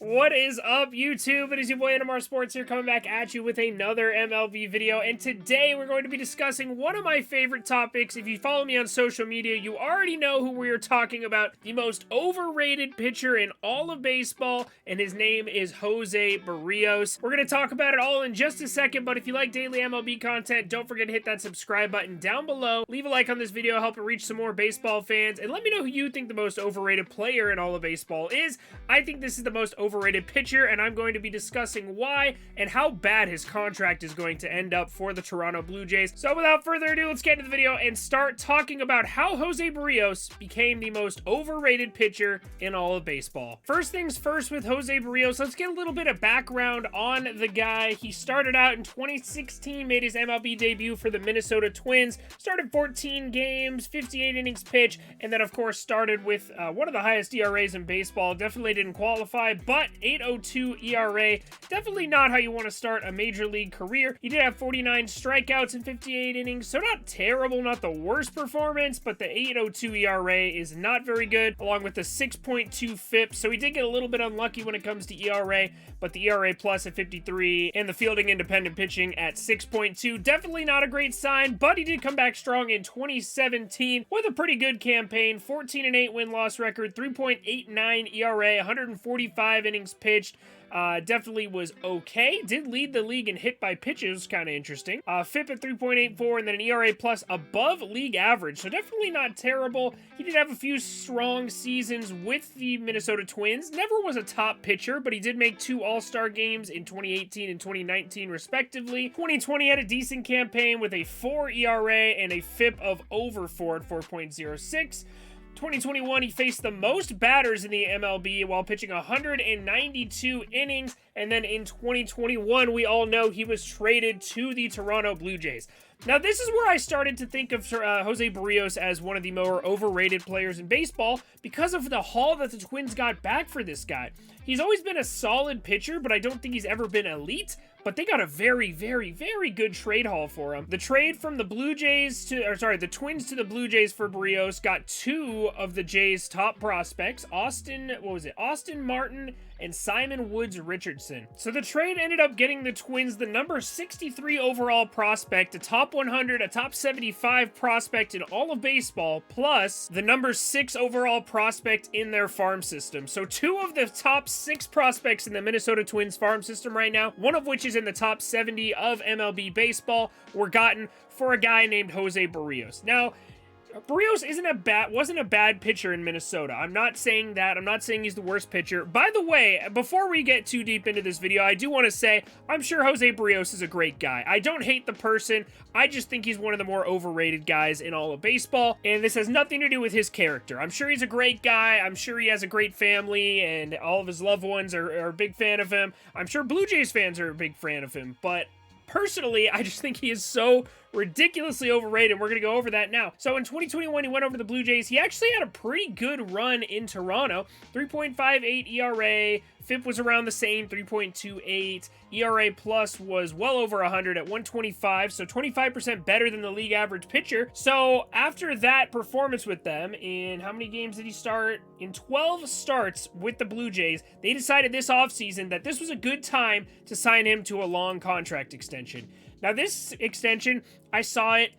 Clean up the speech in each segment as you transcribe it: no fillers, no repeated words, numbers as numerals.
What is up, YouTube? It is your boy NMR Sports here, coming back at you with another MLB video, and today we're going to be discussing one of my favorite topics. If you follow me on social media, you already know who we are talking about, the most overrated pitcher in all of baseball, and his name is Jose Berrios. We're going to talk about it all in just a second, but if you like daily MLB content, don't forget to hit that subscribe button down below. Leave a like on this video, help it reach some more baseball fans, and let me know who you think the most overrated player in all of baseball is. I think this is the most overrated pitcher, and I'm going to be discussing why and how bad his contract is going to end up for the Toronto Blue Jays. So without further ado, let's get into the video and start talking about how Jose Berrios became the most overrated pitcher in all of baseball. First things first with Jose Berrios, let's get a little bit of background on the guy. He started out in 2016, made his MLB debut for the Minnesota Twins, started 14 games, 58 innings pitched, and then of course started with one of the highest ERAs in baseball. Definitely didn't qualify, but 8.02 ERA, definitely not how you want to start a major league career. He did have 49 strikeouts in 58 innings, so not terrible, not the worst performance, but the 8.02 ERA is not very good, along with the 6.2 FIP, so he did get a little bit unlucky when it comes to ERA, but the ERA plus at 53 and the fielding independent pitching at 6.2, definitely not a great sign, but he did come back strong in 2017 with a pretty good campaign, 14-8 win-loss record, 3.89 ERA, 145 innings pitched. Definitely was okay. Did lead the league in hit by pitches, kind of interesting. FIP at 3.84 and then an ERA plus above league average, so definitely not terrible. He did have a few strong seasons with the Minnesota Twins. Never was a top pitcher, but he did make 2 All-Star games in 2018 and 2019 respectively. 2020 had a decent campaign with a 4 ERA and a FIP of over 4 at 4.06. 2021, he faced the most batters in the MLB while pitching 192 innings, and then in 2021, we all know he was traded to the Toronto Blue Jays. Now, this is where I started to think of Jose Berrios as one of the more overrated players in baseball because of the haul that the Twins got back for this guy. He's always been a solid pitcher, but I don't think he's ever been elite. But they got a very, very, very good trade haul for him. The trade from the the Twins to the Blue Jays for Berrios got 2 of the Jays' top prospects, Austin Martin and Simon Woods Richardson. So the trade ended up getting the Twins the number 63 overall prospect, a top 100, a top 75 prospect in all of baseball, plus the number 6 overall prospect in their farm system. So 2 of the top 6 prospects in the Minnesota Twins farm system right now, one of which is in the top 70 of MLB baseball, were gotten for a guy named Jose Berrios. Now, Berrios wasn't a bad pitcher in Minnesota. I'm not saying that. I'm not saying he's the worst pitcher. By the way, before we get too deep into this video, I do want to say I'm sure Jose Berrios is a great guy. I don't hate the person. I just think he's one of the more overrated guys in all of baseball, and this has nothing to do with his character. I'm sure he's a great guy. I'm sure he has a great family, and all of his loved ones are a big fan of him. I'm sure Blue Jays fans are a big fan of him, but personally, I just think he is so ridiculously overrated. We're going to go over that now. So in 2021, he went over to the Blue Jays. He actually had a pretty good run in Toronto. 3.58 ERA. FIP was around the same, 3.28. ERA plus was well over 100 at 125, so 25% better than the league average pitcher. So after that performance with them, in how many games did he start? In 12 starts with the Blue Jays, they decided this offseason that this was a good time to sign him to a long contract extension. Now this extension, I saw it.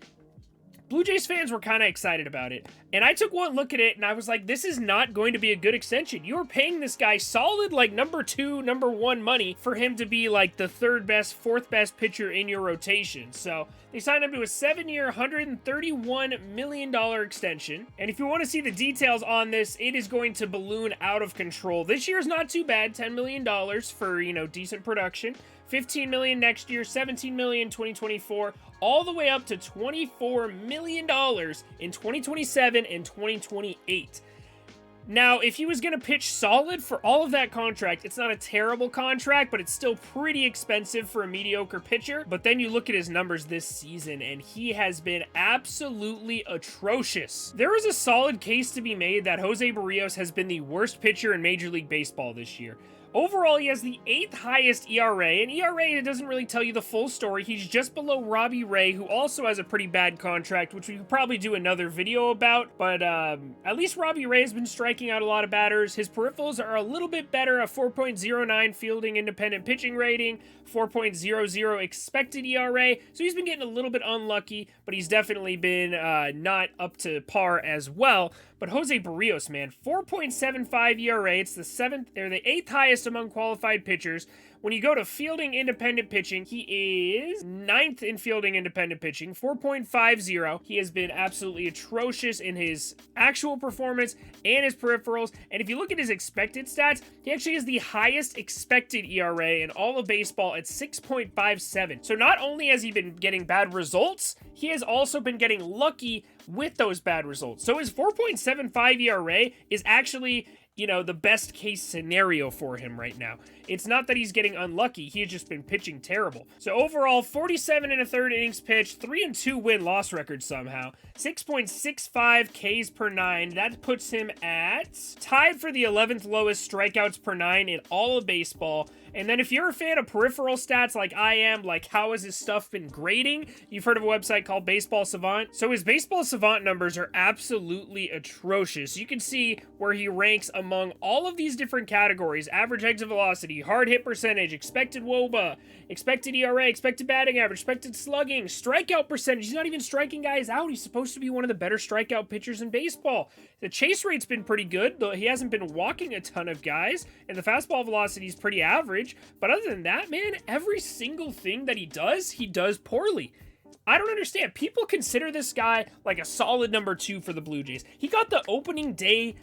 Blue Jays fans were kind of excited about it, and I took one look at it, and I was like, this is not going to be a good extension. You are paying this guy solid, like, number 2, number 1 money for him to be, like, the 3rd best, 4th best pitcher in your rotation. So they signed him to a 7-year, $131 million extension, and if you want to see the details on this, it is going to balloon out of control. This year is not too bad, $10 million for, you know, decent production. $15 million next year, $17 million 2024, all the way up to $24 million in 2027 and 2028. Now, if he was going to pitch solid for all of that contract, it's not a terrible contract, but it's still pretty expensive for a mediocre pitcher. But then you look at his numbers this season, and he has been absolutely atrocious. There is a solid case to be made that Jose Berrios has been the worst pitcher in Major League Baseball this year. Overall, he has the 8th highest ERA, and ERA doesn't really tell you the full story. He's just below Robbie Ray, who also has a pretty bad contract, which we could probably do another video about, but at least Robbie Ray has been striking out a lot of batters. His peripherals are a little bit better, a 4.09 fielding independent pitching rating, 4.00 expected ERA, so he's been getting a little bit unlucky, but he's definitely been not up to par as well. But Jose Berrios, man, 4.75 ERA, it's the 8th highest among qualified pitchers. When you go to fielding independent pitching, he is 9th in fielding independent pitching, 4.50. He has been absolutely atrocious in his actual performance and his peripherals. And if you look at his expected stats, he actually has the highest expected ERA in all of baseball at 6.57. So not only has he been getting bad results, he has also been getting lucky with those bad results. So his 4.75 ERA is actually, you know, the best case scenario for him right now. It's not that he's getting unlucky, he has just been pitching terrible. So overall, 47 1/3 innings pitched, 3-2 win-loss record somehow, 6.65 Ks per 9. That puts him at tied for the 11th lowest strikeouts per 9 in all of baseball. And then if you're a fan of peripheral stats like I am, like how has his stuff been grading, you've heard of a website called Baseball Savant. So his Baseball Savant numbers are absolutely atrocious. You can see where he ranks among all of these different categories: average exit velocity, hard hit percentage, expected WOBA, expected ERA, expected batting average, expected slugging, strikeout percentage. He's not even striking guys out. He's supposed to be one of the better strikeout pitchers in baseball. The chase rate's been pretty good, though he hasn't been walking a ton of guys, and the fastball velocity is pretty average. But other than that, man, every single thing that he does poorly. I don't understand. People consider this guy like a solid number 2 for the Blue Jays. He got the opening day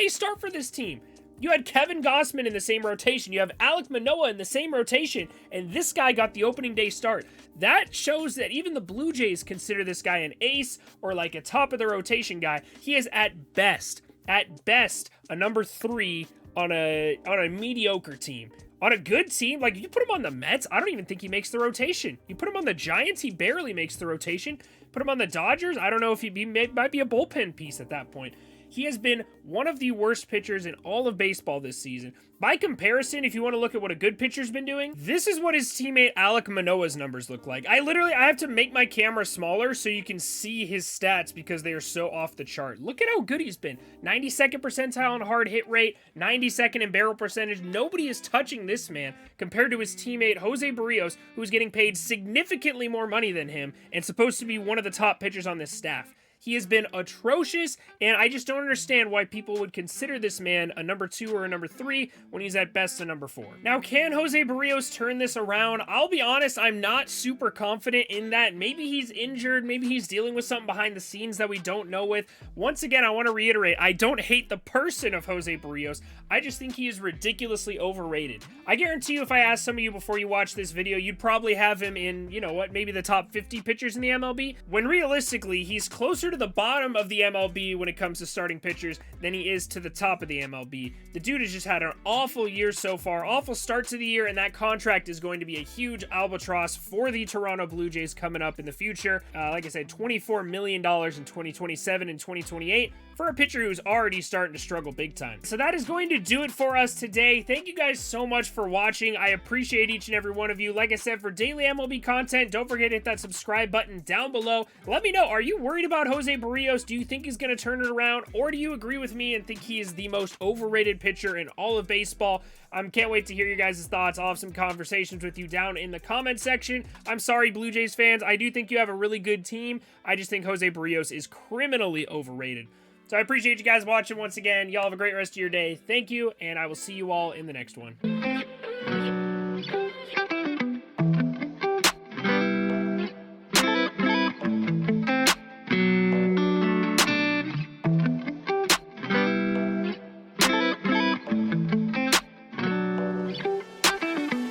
start for this team. You had Kevin Gausman in the same rotation. You have Alek Manoah in the same rotation, and this guy got the opening day start. That shows that even the Blue Jays consider this guy an ace or like a top of the rotation guy. He is at best, a number 3 on a mediocre team. On a good team, like you put him on the Mets, I don't even think he makes the rotation. You put him on the Giants, he barely makes the rotation. Put him on the Dodgers, I don't know if might be a bullpen piece at that point. He has been one of the worst pitchers in all of baseball this season. By comparison, if you want to look at what a good pitcher's been doing, this is what his teammate Alek Manoah's numbers look like. I have to make my camera smaller so you can see his stats because they are so off the chart. Look at how good he's been. 92nd percentile in hard hit rate, 92nd in barrel percentage. Nobody is touching this man compared to his teammate Jose Berrios, who's getting paid significantly more money than him and supposed to be one of the top pitchers on this staff. He has been atrocious, and I just don't understand why people would consider this man a number 2 or a number 3 when he's at best a number 4. Now, can Jose Berrios turn this around? I'll be honest, I'm not super confident in that. Maybe he's injured, maybe he's dealing with something behind the scenes that we don't know with. Once again, I want to reiterate, I don't hate the person of Jose Berrios. I just think he is ridiculously overrated. I guarantee you if I asked some of you before you watch this video, you'd probably have him in, you know what, maybe the top 50 pitchers in the MLB, when realistically, he's closer to the bottom of the MLB when it comes to starting pitchers than he is to the top of the MLB. The dude has just had an awful year so far, awful start to the year, and that contract is going to be a huge albatross for the Toronto Blue Jays coming up in the future. Like I said, $24 million in 2027 and 2028 for a pitcher who's already starting to struggle big time. So that is going to do it for us today. Thank you guys so much for watching. I appreciate each and every one of you. Like I said, for daily MLB content, don't forget to hit that subscribe button down below. Let me know, are you worried about Jose Berrios? Do you think he's going to turn it around? Or do you agree with me and think he is the most overrated pitcher in all of baseball? Can't wait to hear your guys' thoughts. I'll have some conversations with you down in the comment section. I'm sorry, Blue Jays fans. I do think you have a really good team. I just think Jose Berrios is criminally overrated. So I appreciate you guys watching once again. Y'all have a great rest of your day. Thank you, and I will see you all in the next one.